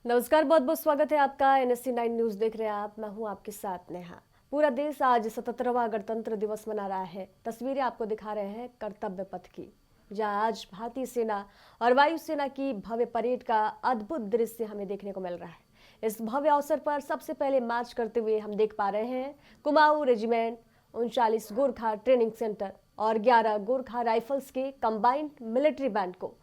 नमस्कार, बहुत बहुत स्वागत है आपका। NSC 9 न्यूज देख रहे हैं आप। मैं हूं आपके साथ नेहा। पूरा देश आज 77वां गणतंत्र दिवस मना रहा है। तस्वीरें आपको दिखा रहे हैं कर्तव्य पथ की, जहां आज भारतीय सेना और वायुसेना की भव्य परेड का अद्भुत दृश्य हमें देखने को मिल रहा है। इस भव्य अवसर पर सबसे पहले मार्च करते हुए हम देख पा रहे हैं Kumaon regiment, 39 Gorkha training centre और 11 गोरखा राइफल्स के कंबाइंड मिलिट्री बैंड को,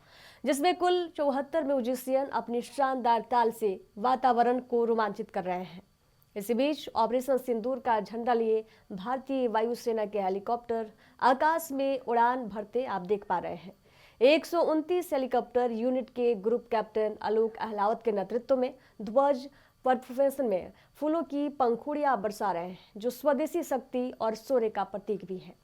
जिसमें कुल 74 म्यूजिशियन अपनी शानदार ताल से वातावरण को रोमांचित कर रहे हैं। इसी बीच ऑपरेशन सिंदूर का झंडा लिए भारतीय वायुसेना के हेलीकॉप्टर आकाश में उड़ान भरते आप देख पा रहे हैं। 129 हेलीकॉप्टर यूनिट के ग्रुप कैप्टन आलोक अहलावत के नेतृत्व में ध्वज प्रोफेशन में फूलों की पंखुड़ियां बरसा रहे हैं, जो स्वदेशी शक्ति और शौर्य का प्रतीक भी है।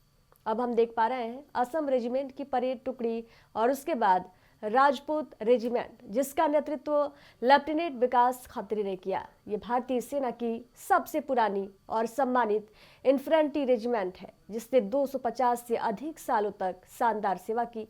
अब हम देख पा रहे हैं असम रेजिमेंट की परेड टुकड़ी और उसके बाद राजपूत रेजिमेंट, जिसका नेतृत्व लेफ्टिनेंट विकास खत्री ने किया। ये भारतीय सेना की सबसे पुरानी और सम्मानित इन्फेंट्री रेजिमेंट है, जिसने 250 से अधिक सालों तक शानदार सेवा की।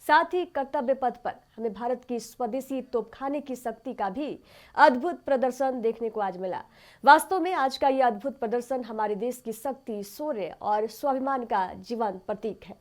साथ ही कर्तव्य पथ पर हमें भारत की स्वदेशी तोपखाने की शक्ति का भी अद्भुत प्रदर्शन देखने को आज मिला। वास्तव में आज का यह अद्भुत प्रदर्शन हमारे देश की शक्ति, शौर्य और स्वाभिमान का जीवंत प्रतीक है।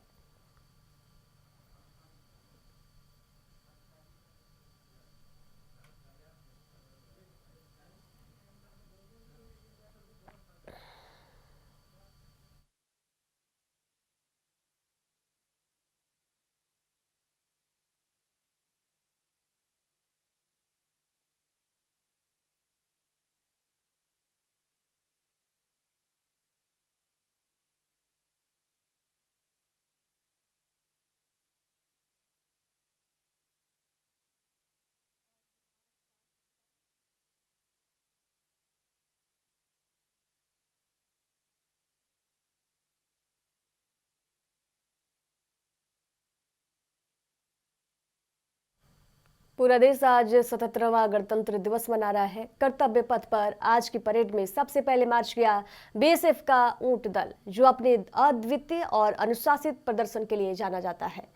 पूरा देश आज 77वां गणतंत्र दिवस मना रहा है। कर्तव्य पथ पर आज की परेड में सबसे पहले मार्च किया BSF का ऊंट दल, जो अपने अद्वितीय और अनुशासित प्रदर्शन के लिए जाना जाता है।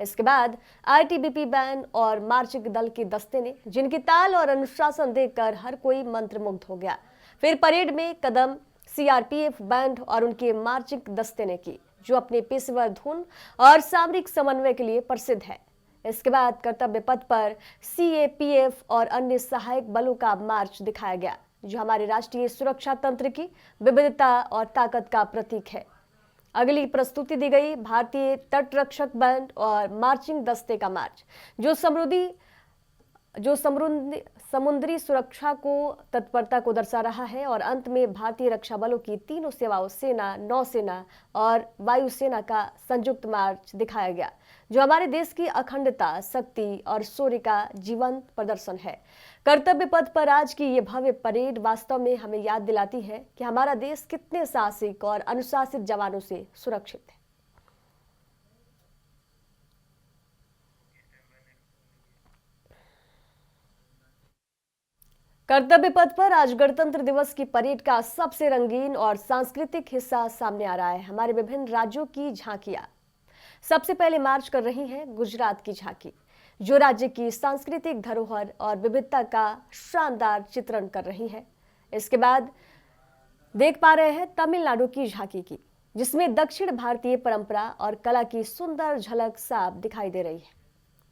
इसके बाद ITBP बैंड और मार्चिंग दल के दस्ते ने, जिनकी ताल और अनुशासन देखकर हर कोई मंत्रमुग्ध हो गया। फिर परेड में कदम CRPF बैंड और उनके मार्चिंग दस्ते ने की, जो अपने पेशेवर धुन और सामरिक समन्वय के लिए प्रसिद्ध है। इसके बाद कर्तव्य पथ पर CAPF और अन्य सहायक बलों का मार्च दिखाया गया, जो हमारे राष्ट्रीय सुरक्षा तंत्र की विविधता और ताकत का प्रतीक है। अगली प्रस्तुति दी गई भारतीय तटरक्षक बैंड और मार्चिंग दस्ते का मार्च, जो समुद्री सुरक्षा को तत्परता को दर्शा रहा है। और अंत में भारतीय रक्षा बलों की तीनों सेवाओं, सेना, नौसेना और वायुसेना का संयुक्त मार्च दिखाया गया, जो हमारे देश की अखंडता, शक्ति और शौर्य का जीवंत प्रदर्शन है। कर्तव्य पथ पर आज की ये भव्य परेड वास्तव में हमें याद दिलाती है कि हमारा देश कितने साहसिक और अनुशासित जवानों से सुरक्षित है। कर्तव्य पथ पर आज गणतंत्र दिवस की परेड का सबसे रंगीन और सांस्कृतिक हिस्सा सामने आ रहा है। हमारे विभिन्न राज्यों की झांकियां सबसे पहले मार्च कर रही है। गुजरात की झांकी, जो राज्य की सांस्कृतिक धरोहर और विविधता का शानदार चित्रण कर रही है। इसके बाद देख पा रहे हैं तमिलनाडु की झांकी की, जिसमें दक्षिण भारतीय परंपरा और कला की सुंदर झलक साफ दिखाई दे रही है।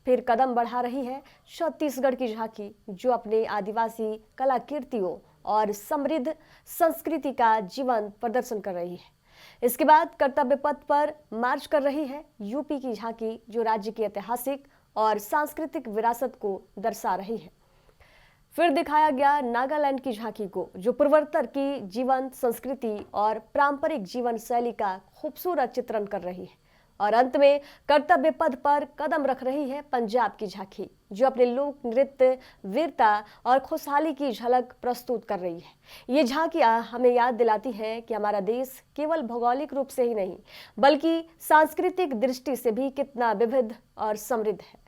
फिर कदम बढ़ा रही है छत्तीसगढ़ की झांकी, जो अपने आदिवासी कलाकृतियों और समृद्ध संस्कृति का जीवंत प्रदर्शन कर रही है। इसके बाद कर्तव्य पथ पर मार्च कर रही है यूपी की झांकी, जो राज्य की ऐतिहासिक और सांस्कृतिक विरासत को दर्शा रही है। फिर दिखाया गया नागालैंड की झांकी को, जो पूर्वोत्तर की जीवंत संस्कृति और पारंपरिक जीवन शैली का खूबसूरत चित्रण कर रही है। और अंत में कर्तव्य पथ पर कदम रख रही है पंजाब की झांकी, जो अपने लोक नृत्य, वीरता और खुशहाली की झलक प्रस्तुत कर रही है। ये झांकियां हमें याद दिलाती हैं कि हमारा देश केवल भौगोलिक रूप से ही नहीं, बल्कि सांस्कृतिक दृष्टि से भी कितना विविध और समृद्ध है।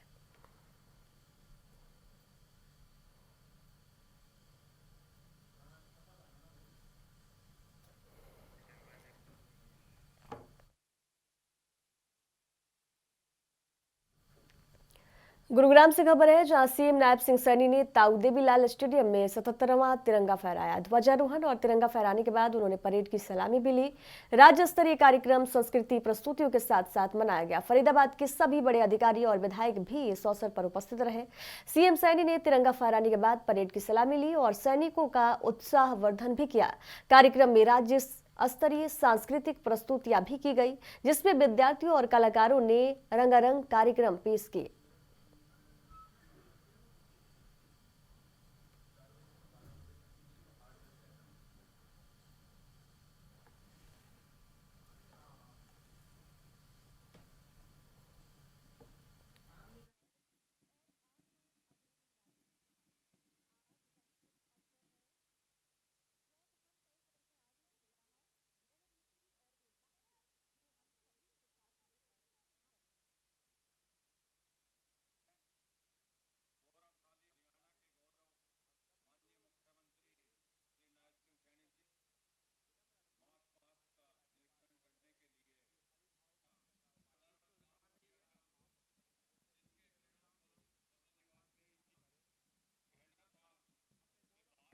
गुरुग्राम से खबर है जहां सीएम नायब सिंह सैनी ने ताऊ देवीलाल स्टेडियम में 77वां तिरंगा फहराया। ध्वजारोहण और तिरंगा फहराने के बाद उन्होंने परेड की सलामी भी ली। राज्य स्तरीय कार्यक्रम संस्कृति प्रस्तुतियों के साथ साथ मनाया गया। फरीदाबाद के सभी बड़े अधिकारी और विधायक भी इस अवसर पर उपस्थित रहे। सीएम सैनी ने तिरंगा फहराने के बाद परेड की सलामी ली और सैनिकों का उत्साहवर्धन भी किया। कार्यक्रम में राज्य स्तरीय सांस्कृतिक प्रस्तुतियां भी की गई, जिसमें विद्यार्थियों और कलाकारों ने रंगारंग कार्यक्रम पेश किए।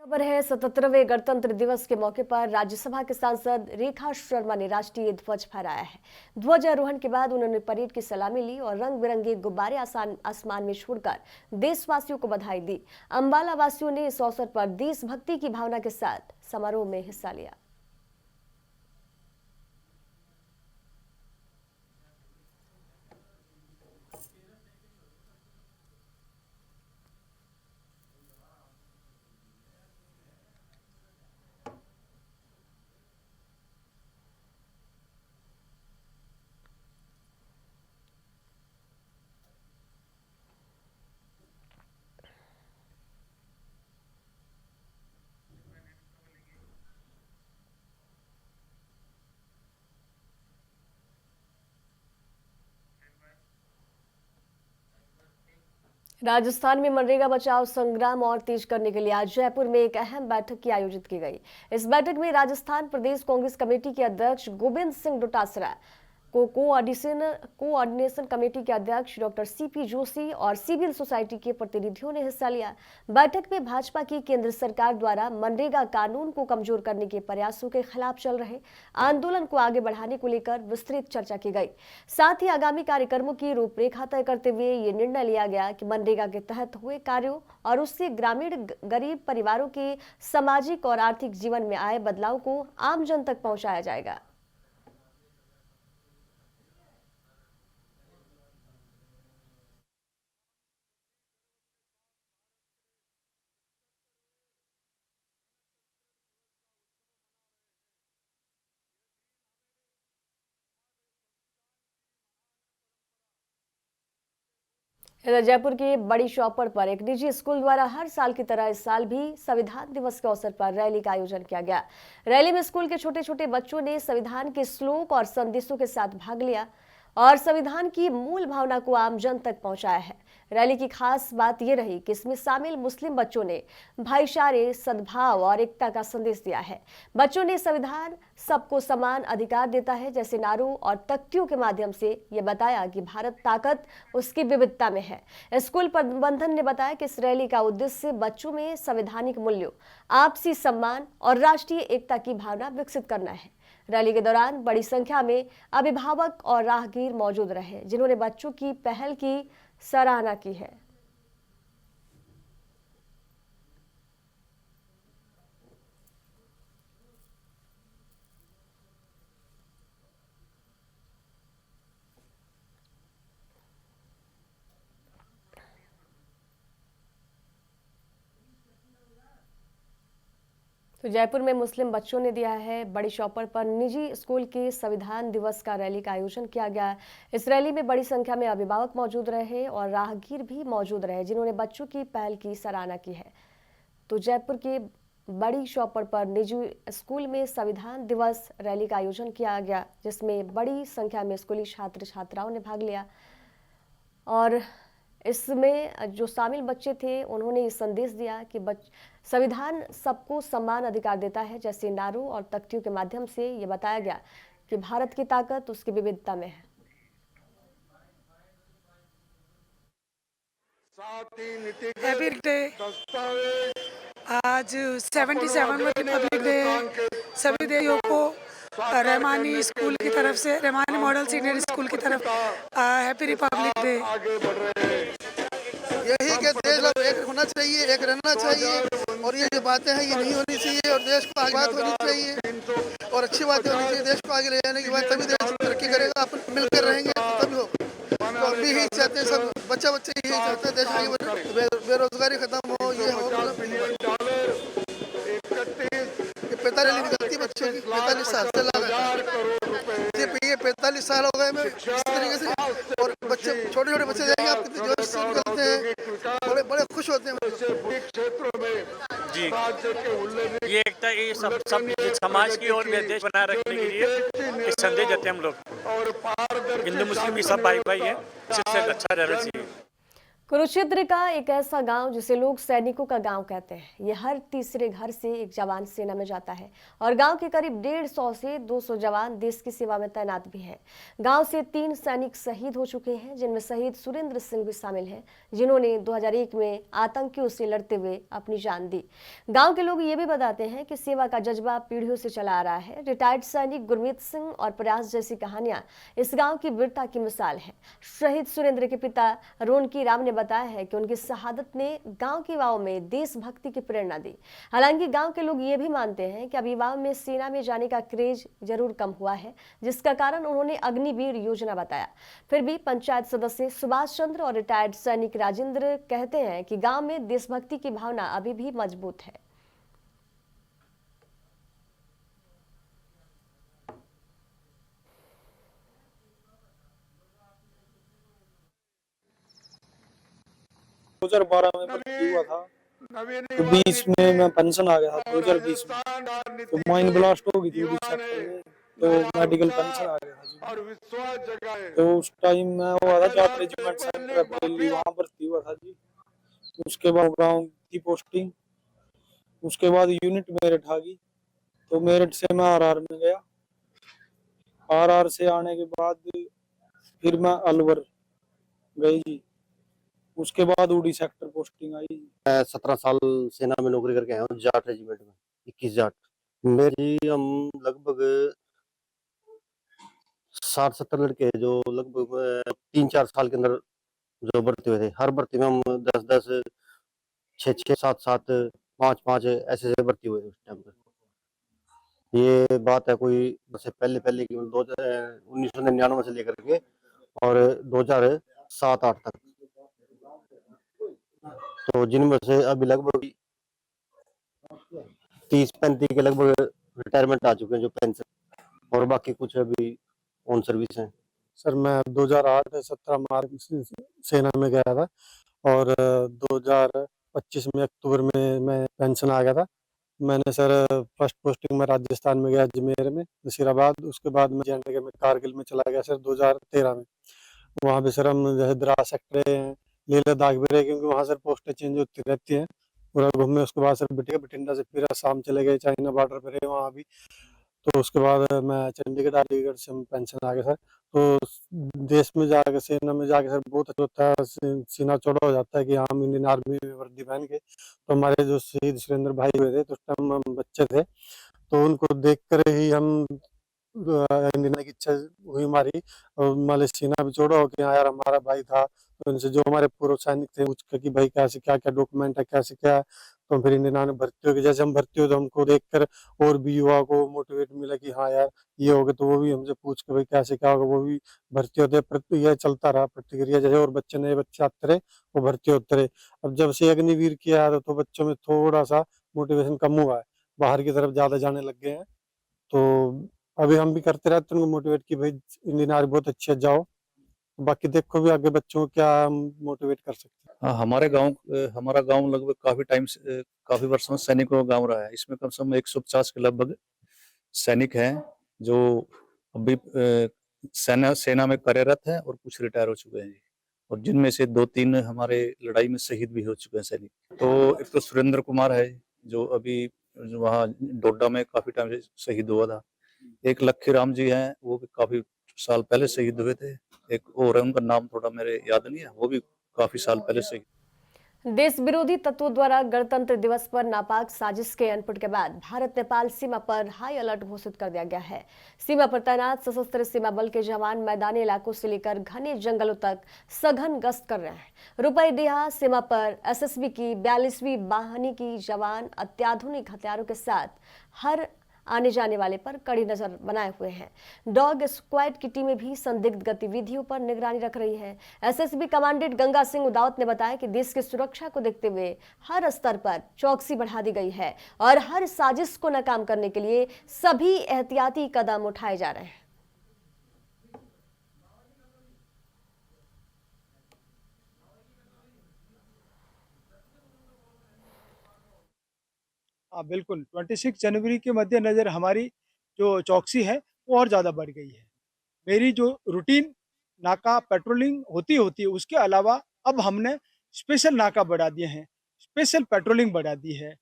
खबर है 77वें गणतंत्र दिवस के मौके पर राज्यसभा के सांसद रेखा शर्मा ने राष्ट्रीय ध्वज फहराया है। ध्वजारोहण के बाद उन्होंने परेड की सलामी ली और रंग बिरंगे गुब्बारे आसमान में छोड़कर देशवासियों को बधाई दी। अंबाला वासियों ने इस अवसर पर देशभक्ति की भावना के साथ समारोह में हिस्सा लिया। राजस्थान में मनरेगा बचाओ संग्राम और तेज करने के लिए आज जयपुर में एक अहम बैठक की आयोजित की गई। इस बैठक में राजस्थान प्रदेश कांग्रेस कमेटी के अध्यक्ष गोविंद सिंह डोटासरा को कोऑर्डिनेशन कमेटी के अध्यक्ष डॉक्टर सीपी जोशी और सिविल सोसाइटी के प्रतिनिधियों ने हिस्सा लिया। बैठक में भाजपा की केंद्र सरकार द्वारा मनरेगा कानून को कमजोर करने के प्रयासों के खिलाफ चल रहे आंदोलन को आगे बढ़ाने को लेकर विस्तृत चर्चा की गई। साथ ही आगामी कार्यक्रमों की रूपरेखा तय करते हुए ये निर्णय लिया गया कि मनरेगा के तहत हुए कार्यों और उससे ग्रामीण गरीब परिवारों के सामाजिक और आर्थिक जीवन में आए बदलाव को आम जन तक पहुंचाया जाएगा। इधर जयपुर के बड़ी चौपड़ पर एक निजी स्कूल द्वारा हर साल की तरह इस साल भी संविधान दिवस के अवसर पर रैली का आयोजन किया गया। रैली में स्कूल के छोटे छोटे बच्चों ने संविधान के श्लोक और संदेशों के साथ भाग लिया और संविधान की मूल भावना को आम जन तक पहुंचाया है। रैली की खास बात यह रही कि इसमें शामिल मुस्लिम बच्चों ने भाईचारे, सद्भाव और एकता का संदेश दिया है। बच्चों ने संविधान सबको समान अधिकार देता है जैसे नारों और तख्तियों के माध्यम से ये बताया कि भारत ताकत उसकी विविधता में है। स्कूल प्रबंधन ने बताया कि इस रैली का उद्देश्य बच्चों में संवैधानिक मूल्यों, आपसी सम्मान और राष्ट्रीय एकता की भावना विकसित करना है। रैली के दौरान बड़ी संख्या में अभिभावक और राहगीर मौजूद रहे, जिन्होंने बच्चों की पहल की सराहना की है। तो जयपुर में मुस्लिम बच्चों ने दिया है बड़ी चौपड़ पर निजी स्कूल के संविधान दिवस का रैली का आयोजन किया गया। इस रैली में बड़ी संख्या में अभिभावक मौजूद रहे और राहगीर भी मौजूद रहे, जिन्होंने बच्चों की पहल की सराहना की है। तो जयपुर के बड़ी चौपड़ पर निजी स्कूल में संविधान दिवस रैली का आयोजन किया गया, जिसमें बड़ी संख्या में स्कूली छात्र छात्राओं ने भाग लिया और इसमें जो शामिल बच्चे थे उन्होंने ये संदेश दिया कि संविधान सबको समान अधिकार देता है जैसे नारों और तख्तियों के माध्यम से ये बताया गया कि भारत की ताकत उसकी विविधता में है। Happy day. आज 77वां रिपब्लिक डे है। सभी देशों को रहमानी स्कूल की तरफ से, रहमानी मॉडल सीनियर स्कूल की तरफ हैप्पी रिपब्लिक डे। यही कि देश एक होना चाहिए, एक रहना चाहिए, और ये जो बातें हैं ये नहीं होनी चाहिए, और देश को आगे बात होनी चाहिए और अच्छी बातें होनी चाहिए। देश को आगे ले जाने की बात, तभी देश तरक्की करेगा। अपन मिलकर रहेंगे तभी होगा। तो हम भी यही चाहते हैं, सब बच्चे यही चाहते हैं, देश आगे बढ़े, बेरोजगारी खत्म हो, ये हो। 45 निकलती बच्चों की, 45 साल से ये 45 साल हो गए मैं इस तरीके से, और बच्चे छोटे छोटे बच्चे देखेंगे आप कितने जोश से निकलते हैं, बड़े बड़े खुश होते हैं क्षेत्रों में जी। ये एकता, ये सब समाज की और देश बनाए रखने के लिए एक संदेश देते हैं हम लोग। हिंदू मुस्लिम भी सब भाई भाई है, इससे अच्छा रहना चाहिए। कुरुक्षेत्र का एक ऐसा गांव जिसे लोग सैनिकों का गांव कहते हैं। यह हर तीसरे घर से एक जवान सेना में जाता है और गांव के करीब 150 से 200 जवान देश की सेवा में तैनात भी हैं। गांव से 3 सैनिक शहीद हो चुके हैं, जिनमें शहीद सुरेंद्र सिंह भी शामिल हैं, जिन्होंने 2001 में आतंकियों से लड़ते हुए अपनी जान दी। गाँव के लोग ये भी बताते हैं कि सेवा का जज्बा पीढ़ियों से चला आ रहा है। रिटायर्ड सैनिक गुरमीत सिंह और प्रयास जैसी कहानियां इस गाँव की वीरता की मिसाल है। शहीद सुरेंद्र के पिता रोनकी राम ने बताया है कि उनकी शहादत ने गांव के युवाओं में देशभक्ति की प्रेरणा दी। हालांकि गांव के लोग ये भी मानते हैं कि अब युवाओं में सेना में जाने का क्रेज जरूर कम हुआ है, जिसका कारण उन्होंने अग्निवीर योजना बताया। फिर भी पंचायत सदस्य सुभाष चंद्र और रिटायर्ड सैनिक राजेंद्र कहते हैं कि गांव में देशभक्ति की भावना अभी भी मजबूत है। दो 2012 में भर्ती हुआ था, तो 20 में मैं पेंशन आ गया था। 2020 में तो माइन ब्लास्ट हो गई थी उड़ी सेक्टर में, तो मेडिकल पेंशन आ गया था जी। तो उस टाइम मैं हुआ था जाट रेजिमेंट सेंटर दिल्ली, वहां भर्ती हुआ था जी। उसके बाद गाँव की पोस्टिंग, उसके बाद यूनिट मेरिट आ गई, तो मेरिट से मैं आरआर में गया। आरआर से आने के बाद फिर मैं अलवर गई जी। उसके बाद उड़ी सेक्टर पोस्टिंग आई। 17 साल सेना में नौकरी करके आया हूँ, जाट रेजिमेंट में, 21 जाट। मेरी हम लगभग 60-70 लड़के जो लगभग 3-4 साल के अंदर जो भर्ती हुए थे। हर भर्ती में हम 10-10, 6-6, 7-7, 5-5 ऐसे ऐसे भर्ती हुए थे उस टाइम पर। ये बात है कोई से पहले की 1999 से लेकर के और 2007-8 तक। तो जिनमें से अभी लगभग 30-35 के लगभग रिटायरमेंट आ चुके हैं, जो पेंशन, और बाकी कुछ अभी ऑन सर्विस हैं। सर मैं 2008-17 मार्च सेना में गया था, और 2025 में अक्टूबर में मैं पेंशन आ गया था। मैंने सर फर्स्ट पोस्टिंग में राजस्थान में गया, अजमेर में, नसीराबाद। उसके बाद मैं जे में कारगिल में चला गया सर 2013 में। वहाँ पे सर हम जैसे द्रास सेक्टर हैं, लेह लद्दाख भी रहे, क्योंकि वहाँ सर पोस्टें चेंज होती रहती हैं पूरा घूमे। उसके बाद सर बठिंडा से फिर आसाम चले गए, चाइना बॉर्डर पर रहे वहाँ भी। तो उसके बाद मैं चंडीगढ़ अलीगढ़ से पेंशन आ गया सर। तो देश में जाके, सेना में जाके सर बहुत अच्छा होता है, सीना चौड़ा हो जाता है कि हम इंडियन आर्मी में वर्दी पहन के। तो हमारे जो शहीद सुरेंद्र भाई हुए थे, तो उस टाइम हम बच्चे थे, तो उनको देख कर ही हम इंडियन की इच्छा हुई हमारी, और हमारे सीना भी चौड़ा हो कि हाँ यार हमारा भाई था। तो उनसे जो हमारे पूर्व सैनिक थे पूछ कि भाई कैसे क्या क्या डॉक्यूमेंट है, कैसे क्या है। तो फिर इंडियन आर्मी भर्ती हो गई। जैसे हम भर्ती हो तो हमको देखकर और भी युवा को मोटिवेट मिला कि हाँ यार ये हो गया, तो वो भी हमसे पूछ के भाई कैसे क्या होगा, वो भी भर्ती होते। यह चलता रहा प्रतिक्रिया, जैसे और नए बच्चे आते रहे वो भर्ती होते रहे। अब जब से अग्निवीर किया है तो बच्चों में थोड़ा सा मोटिवेशन कम हुआ है, बाहर की तरफ ज्यादा जाने लग गए हैं। तो अभी हम भी करते रहते हैं उनको मोटिवेट कि भाई इंडियन आर्मी बहुत अच्छी है, जाओ। बाकी देखो भी आगे बच्चों को क्या मोटिवेट कर सकते हैं। हाँ, हमारा गांव लगभग काफी वर्षों से सैनिकों का गांव रहा है। इसमें कम से कम 150 के लगभग सैनिक हैं जो अभी सेना में कार्यरत हैं, और कुछ रिटायर हो चुके हैं जी। और जिनमें से 2-3 हमारे लड़ाई में शहीद भी हो चुके हैं सैनिक। तो एक तो सुरेंद्र कुमार है जो अभी वहाँ डोडा में काफी टाइम से शहीद हुआ था। एक लक्खी राम जी हैं, वो भी काफी साल पहले शहीद हुए थे। एक और है, उनका नाम थोड़ा मेरे याद नहीं है, वो भी काफी साल पहले शहीद। देश विरोधी तत्वों द्वारा गणतंत्र दिवस पर नापाक साजिश के इनपुट के बाद भारत नेपाल सीमा पर हाई अलर्ट घोषित कर दिया गया है। सीमा पर तैनात सशस्त्र सीमा बल के जवान मैदानी इलाकों से लेकर घने जंगलों तक सघन गश्त कर रहे हैं। रुपईडीहा सीमा पर एसएसबी की 42वीं वाहिनी की जवान अत्याधुनिक हथियारों के साथ हर आने जाने वाले पर कड़ी नजर बनाए हुए हैं। डॉग स्क्वाड की टीमें भी संदिग्ध गतिविधियों पर निगरानी रख रही है। एसएसबी कमांडेंट गंगा सिंह उदावत ने बताया कि देश की सुरक्षा को देखते हुए हर स्तर पर चौकसी बढ़ा दी गई है और हर साजिश को नाकाम करने के लिए सभी एहतियाती कदम उठाए जा रहे हैं। हाँ बिल्कुल, 26 जनवरी के मद्देनज़र हमारी जो चौकसी है वो और ज़्यादा बढ़ गई है। मेरी जो रूटीन नाका पेट्रोलिंग होती है उसके अलावा अब हमने स्पेशल नाका बढ़ा दिए हैं, स्पेशल पेट्रोलिंग बढ़ा दी है।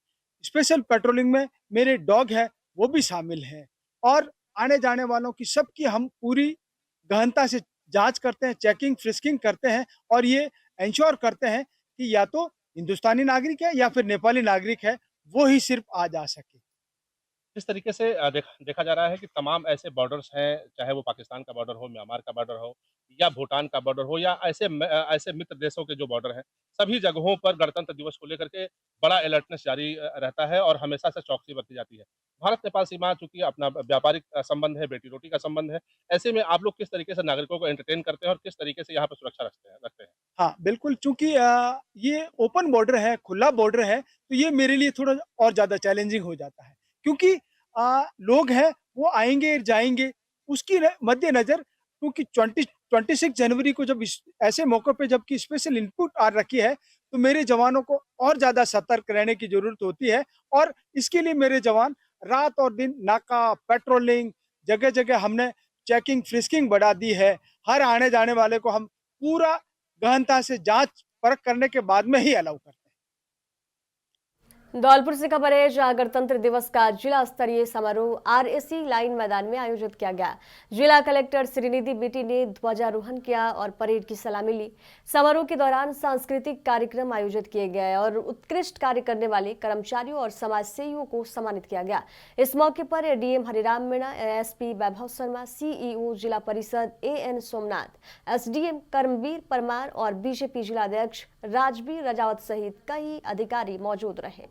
स्पेशल पेट्रोलिंग में मेरे डॉग है वो भी शामिल हैं और आने जाने वालों की सबकी हम पूरी गहनता से जाँच करते हैं, चेकिंग, फ्रिस्किंग करते हैं और ये एंश्योर करते हैं कि या तो हिंदुस्तानी नागरिक है या फिर नेपाली नागरिक है, वो ही सिर्फ आ जा सके। इस तरीके से देखा जा रहा है कि तमाम ऐसे बॉर्डर्स हैं, चाहे वो पाकिस्तान का बॉर्डर हो, म्यांमार का बॉर्डर हो या भूटान का बॉर्डर हो या ऐसे मित्र देशों के जो बॉर्डर हैं, सभी जगहों पर गणतंत्र दिवस को लेकर के बड़ा अलर्टनेस जारी रहता है और हमेशा से चौकसी बरती जाती है। भारत-नेपाल सीमा चूँकि अपना व्यापारिक संबंध है, बेटी-रोटी का संबंध है, ऐसे में आप लोग किस तरीके से नागरिकों को एंटरटेन करते हैं और किस तरीके से यहाँ पर सुरक्षा रखते हैं? हाँ, बिल्कुल चूँकि ये ओपन बॉर्डर है, खुला बॉर्डर है, तो ये मेरे लिए थोड़ा और ज़्यादा चैलेंजिंग हो जाता है। क्योंकि लोग हैं, वो आएँगे, जाएँगे, उसकी मद्देनज़र क्योंकि 26 जनवरी को जब इस ऐसे मौकों पे जबकि स्पेशल इनपुट आ रखी है, तो मेरे जवानों को और ज़्यादा सतर्क रहने की ज़रूरत होती है और इसके लिए मेरे जवान रात और दिन नाका, पेट्रोलिंग, जगह-जगह हमने चेकिंग, फ्रिस्किंग बढ़ा दी है। हर आने-जाने वाले को हम पूरा गहनता से जांच परख करने के बाद में ही अलाउ करते हैं। धौलपुर से खबर है जहां गणतंत्र दिवस का जिला स्तरीय समारोह आरएसी लाइन मैदान में आयोजित किया गया। जिला कलेक्टर श्रीनिधि बीटी ने ध्वजारोहण किया और परेड की सलामी ली। समारोह के दौरान सांस्कृतिक कार्यक्रम आयोजित किए गए और उत्कृष्ट कार्य करने वाले कर्मचारियों और समाजसेवियों को सम्मानित किया गया। इस मौके पर एडीएम हरिराम मीणा, एएसपी वैभव शर्मा, सीईओ जिला परिषद एएन सोमनाथ, एसडीएम कर्मवीर परमार और बीजेपी जिलाध्यक्ष राजवीर रजावत सहित कई अधिकारी मौजूद रहे।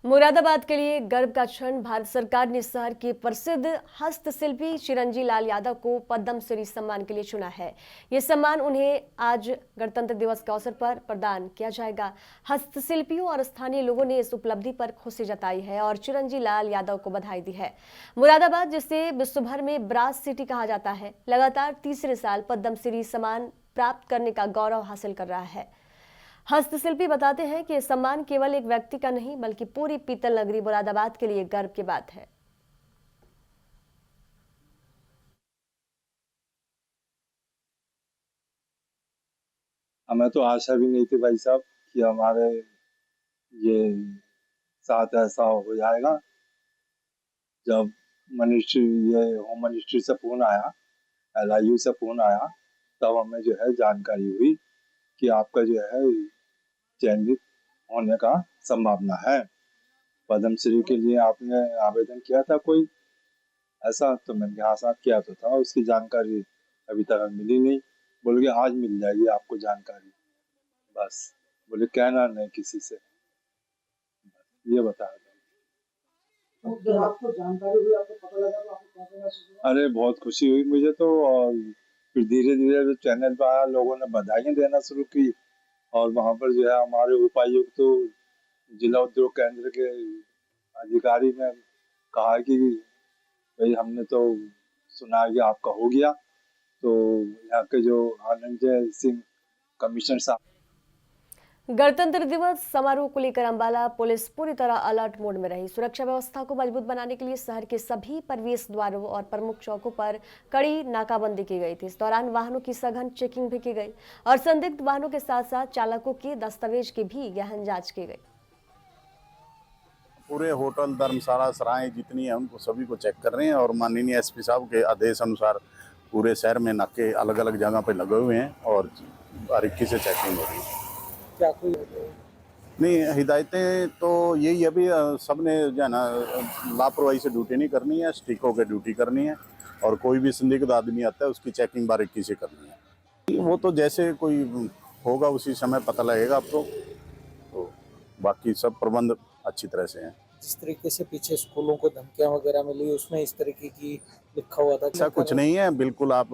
मुरादाबाद के लिए गर्व का क्षण, भारत सरकार ने शहर के प्रसिद्ध हस्तशिल्पी चिरंजी लाल यादव को पद्म श्री सम्मान के लिए चुना है। ये सम्मान उन्हें आज गणतंत्र दिवस के अवसर पर प्रदान किया जाएगा। हस्तशिल्पियों और स्थानीय लोगों ने इस उपलब्धि पर खुशी जताई है और चिरंजी लाल यादव को बधाई दी है। मुरादाबाद, जिसे विश्व भर में ब्रास सिटी कहा जाता है, लगातार तीसरे साल पद्म श्री सम्मान प्राप्त करने का गौरव हासिल कर रहा है। हस्तशिल्पी बताते हैं कि यह सम्मान केवल एक व्यक्ति का नहीं बल्कि पूरी पीतल नगरी मुरादाबाद के लिए गर्व की बात है। हमें तो आशा भी नहीं थी भाई साहब कि हमारे ये साथ ऐसा हो जाएगा। जब मिनिस्ट्री ये होम मिनिस्ट्री से फोन आया, एलआईयू से फोन आया, तब हमें जो है जानकारी हुई कि आपका जो है चयनित होने का संभावना है। पद्मश्री के लिए आपने आवेदन किया था कोई ऐसा? तो मैंने कहा साहब किया तो था, उसकी जानकारी अभी तक हमें मिली नहीं। बोल के आज मिल जाएगी आपको जानकारी, बस बोले कहना नहीं किसी से, ये बताया। जब आपको जानकारी हुई, आपको पता लगा तो आपको कैसा महसूस हुआ? अरे बहुत खुशी हुई मुझे तो, और फिर धीरे धीरे जो चैनल पर आया लोगों ने बधाइयाँ देना शुरू की और वहाँ पर जो है हमारे उपायुक्त तो जिला उद्योग केंद्र के अधिकारी ने कहा कि भाई हमने तो सुना कि आपका हो गया। तो यहाँ के जो आनंद सिंह कमिश्नर साहब गणतंत्र दिवस समारोह को लेकर अंबाला पुलिस पूरी तरह अलर्ट मोड में रही। सुरक्षा व्यवस्था को मजबूत बनाने के लिए शहर के सभी प्रवेश द्वारों और प्रमुख चौकों पर कड़ी नाकाबंदी की गई थी। इस दौरान वाहनों की सघन चेकिंग भी की गई और संदिग्ध वाहनों के साथ साथ चालकों के दस्तावेज की भी गहन जांच की गई। पूरे होटल, धर्मशाला, सराय जितनी है उनको सभी को चेक कर रहे हैं और माननीय एसपी साहब के आदेश अनुसार पूरे शहर में नाके अलग अलग जगह पे लगे हुए हैं और बारीकी से चेकिंग हो रही है। क्या कोई नहीं, हिदायतें तो यही है भी सबने जो है ना लापरवाही से ड्यूटी नहीं करनी है, स्टिक होकर ड्यूटी करनी है और कोई भी संदिग्ध आदमी आता है उसकी चेकिंग बारीकी से करनी है। वो तो जैसे कोई होगा उसी समय पता लगेगा आपको। तो बाकी सब प्रबंध अच्छी तरह से हैं। जिस तरीके से पीछे स्कूलों को धमकियां वगैरह मिली उसमें इस तरीके की लिखा हुआ था, ऐसा कुछ नहीं है। बिल्कुल आप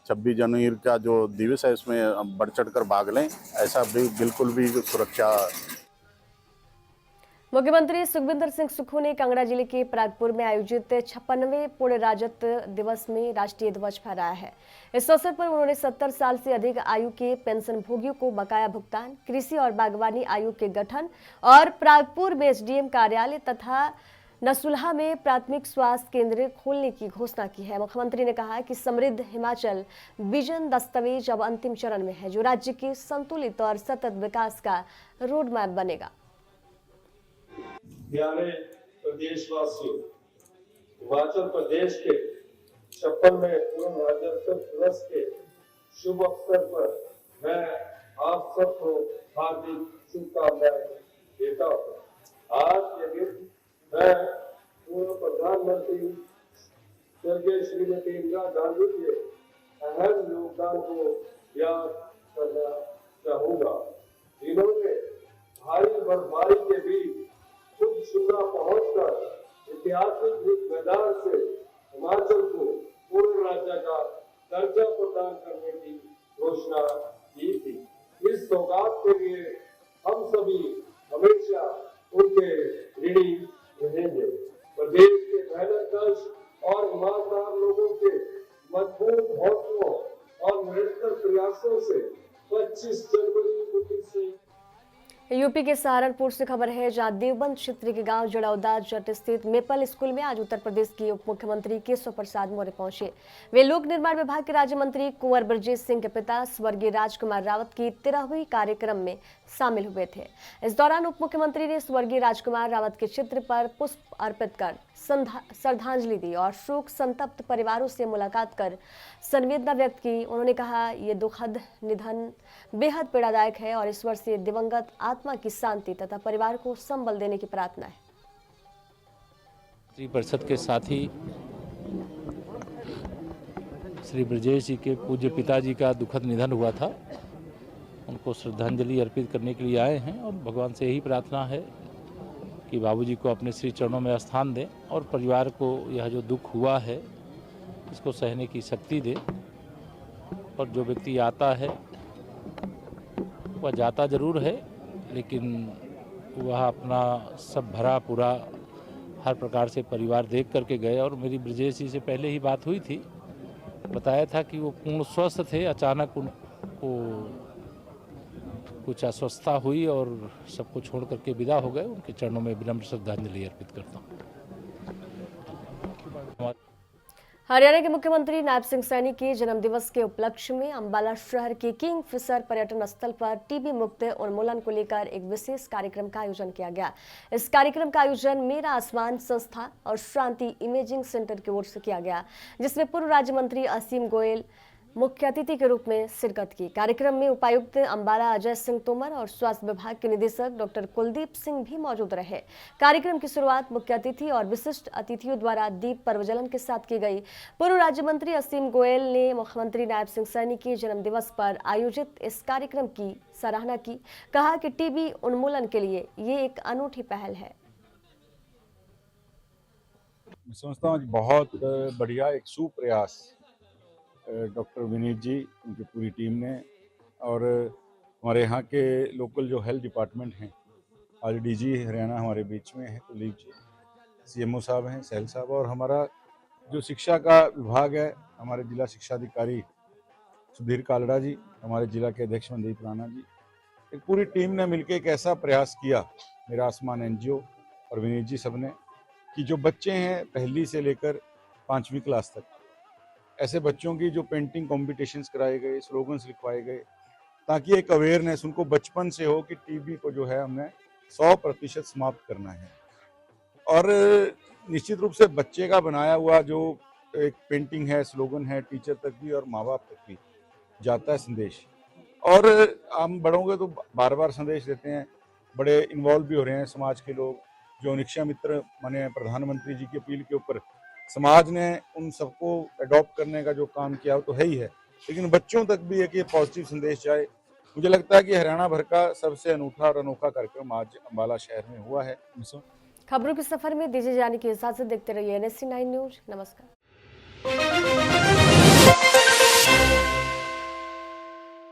26 जनवरी का जो दिवस है उसमें बढ़ चढ़ कर भाग लें, ऐसा बिल्कुल भी सुरक्षा। मुख्यमंत्री सुखविंदर सिंह सुक्खू ने कांगड़ा जिले के परागपुर में आयोजित 56वें पूर्ण राज्यत्व दिवस में राष्ट्रीय ध्वज फहराया है। इस अवसर पर उन्होंने 70 साल से अधिक आयु के पेंशन भोगियों को बकाया भुगतान, कृषि और बागवानी आयोग के गठन और परागपुर में एसडीएम कार्यालय तथा नसुल्हा में प्राथमिक स्वास्थ्य केंद्र खोलने की घोषणा की है। मुख्यमंत्री ने कहा कि समृद्ध हिमाचल विजन दस्तावेज अब अंतिम चरण में है, जो राज्य के संतुलित और सतत विकास का रोड मैप बनेगा। प्यारे प्रदेशवासियों, हिमाचल प्रदेश के 56वें पूर्ण राज्यत्व दिवस के शुभ अवसर पर मैं आप सबको हार्दिक शुभकामनाएं देता हूँ। आज के दिन मैं पूर्व प्रधानमंत्री स्वर्गीय श्रीमती इंदिरा गांधी के अहम योगदान को याद करना चाहूँगा। इन्होंने भारी बर्फबारी के बीच खुद शिमला पहुंचकर ऐतिहासिक रिक्त मैदान से हिमाचल को पूर्ण राज्य का दर्जा प्रदान करने की घोषणा की थी। इस सौगात के लिए हम सभी हमेशा उनके ऋणी रहेंगे। प्रदेश के मेहनतकश और ईमानदार लोगों के मजबूत हौसलों और निरंतर प्रयासों से 25 जनवरी 1900 यूपी के सहारनपुर से खबर है, जहां देवबंद क्षेत्र के गांव जड़ौदा जट स्थित मेपल स्कूल में आज उत्तर प्रदेश के उप मुख्यमंत्री केशव प्रसाद मौर्य पहुंचे। वे लोक निर्माण विभाग के राज्य मंत्री कुंवर ब्रजेश सिंह के पिता स्वर्गीय राजकुमार रावत की 13वीं कार्यक्रम में शामिल हुए थे। इस दौरान उप मुख्यमंत्री ने स्वर्गीय राजकुमार रावत के चित्र पर पुष्प अर्पित कर श्रद्धांजलि दी और शोक संतप्त परिवारों से मुलाकात कर संवेदना व्यक्त की। उन्होंने कहा, ये दुखद निधन बेहद पीड़ादायक है और ईश्वर से दिवंगत आत्मा की शांति तथा परिवार को संबल देने की प्रार्थना है। मंत्री परिषद के साथ ही श्री ब्रजेश जी के पूज्य पिताजी का दुखद निधन हुआ था, उनको श्रद्धांजलि अर्पित करने के लिए आए हैं और भगवान से यही प्रार्थना है कि बाबूजी को अपने श्री चरणों में स्थान दें और परिवार को यह जो दुख हुआ है इसको सहने की शक्ति दे। और जो व्यक्ति आता है वह जाता जरूर है, लेकिन वह अपना सब भरा पूरा हर प्रकार से परिवार देख करके गए। और मेरी ब्रजेश जी से पहले ही बात हुई थी, बताया था कि वो पूर्ण स्वस्थ थे, अचानक उनको कुछ अस्वस्थता हुई और सबको छोड़ करके विदा हो गए। उनके चरणों में विनम्र श्रद्धांजलि अर्पित करता हूँ। हरियाणा के मुख्यमंत्री नायब सिंह सैनी के जन्म दिवस के उपलक्ष्य में अंबाला शहर के किंग फिशर पर्यटन स्थल पर टीबी मुक्त उन्मूलन को लेकर एक विशेष कार्यक्रम का आयोजन किया गया। इस कार्यक्रम का आयोजन मेरा आसमान संस्था और शांति इमेजिंग सेंटर की ओर से किया गया, जिसमें पूर्व राज्य मंत्री असीम गोयल मुख्य अतिथि के रूप में शिरकत की। कार्यक्रम में उपायुक्त अंबाला अजय सिंह तोमर और स्वास्थ्य विभाग के निदेशक डॉक्टर कुलदीप सिंह भी मौजूद रहे। कार्यक्रम की शुरुआत मुख्य अतिथि और विशिष्ट अतिथियों द्वारा दीप प्रज्वलन के साथ की गई। पूर्व राज्य मंत्री असीम गोयल ने मुख्यमंत्री नायब सिंह सैनी के जन्म दिवस पर आयोजित इस कार्यक्रम की सराहना की। कहा कि टीबी उन्मूलन के लिए ये एक अनूठी पहल है। मैं समझता हूँ बहुत बढ़िया एक सुप्रयास डॉक्टर विनीत जी, उनकी पूरी टीम ने और हमारे यहाँ के लोकल जो हेल्थ डिपार्टमेंट हैं, आज डीजी हरियाणा हमारे बीच में है कुलदीप जी, सीएमओ साहब हैं सहल साहब, और हमारा जो शिक्षा का विभाग है हमारे जिला शिक्षा अधिकारी सुधीर कालड़ा जी, हमारे जिला के अध्यक्ष मनदीप राणा जी, एक पूरी टीम ने मिलकर एक ऐसा प्रयास किया, मेरा आसमान एनजीओ और विनीत जी सब ने, कि जो बच्चे हैं पहली से लेकर 5वीं क्लास तक, ऐसे बच्चों की जो पेंटिंग कॉम्पिटिशन्स कराए गए, स्लोगन्स लिखवाए गए, ताकि एक अवेयरनेस उनको बचपन से हो कि टीबी को जो है हमने 100% समाप्त करना है। और निश्चित रूप से बच्चे का बनाया हुआ जो एक पेंटिंग है, स्लोगन है, टीचर तक भी और माँ बाप तक भी जाता है संदेश। और हम बड़ों के तो बार बार संदेश देते हैं, बड़े इन्वॉल्व भी हो रहे हैं समाज के लोग, जो निक्षा मित्र माने प्रधानमंत्री जी की अपील के ऊपर समाज ने उन सबको अडॉप्ट करने का जो काम किया वो तो है ही है, लेकिन बच्चों तक भी एक ये पॉजिटिव संदेश जाए। मुझे लगता है कि हरियाणा भर का सबसे अनूठा और अनोखा कार्यक्रम आज अम्बाला शहर में हुआ है। खबरों के सफर में दीजिए जाने की इजाजत। देखते रहिए NSC 9 न्यूज। नमस्कार।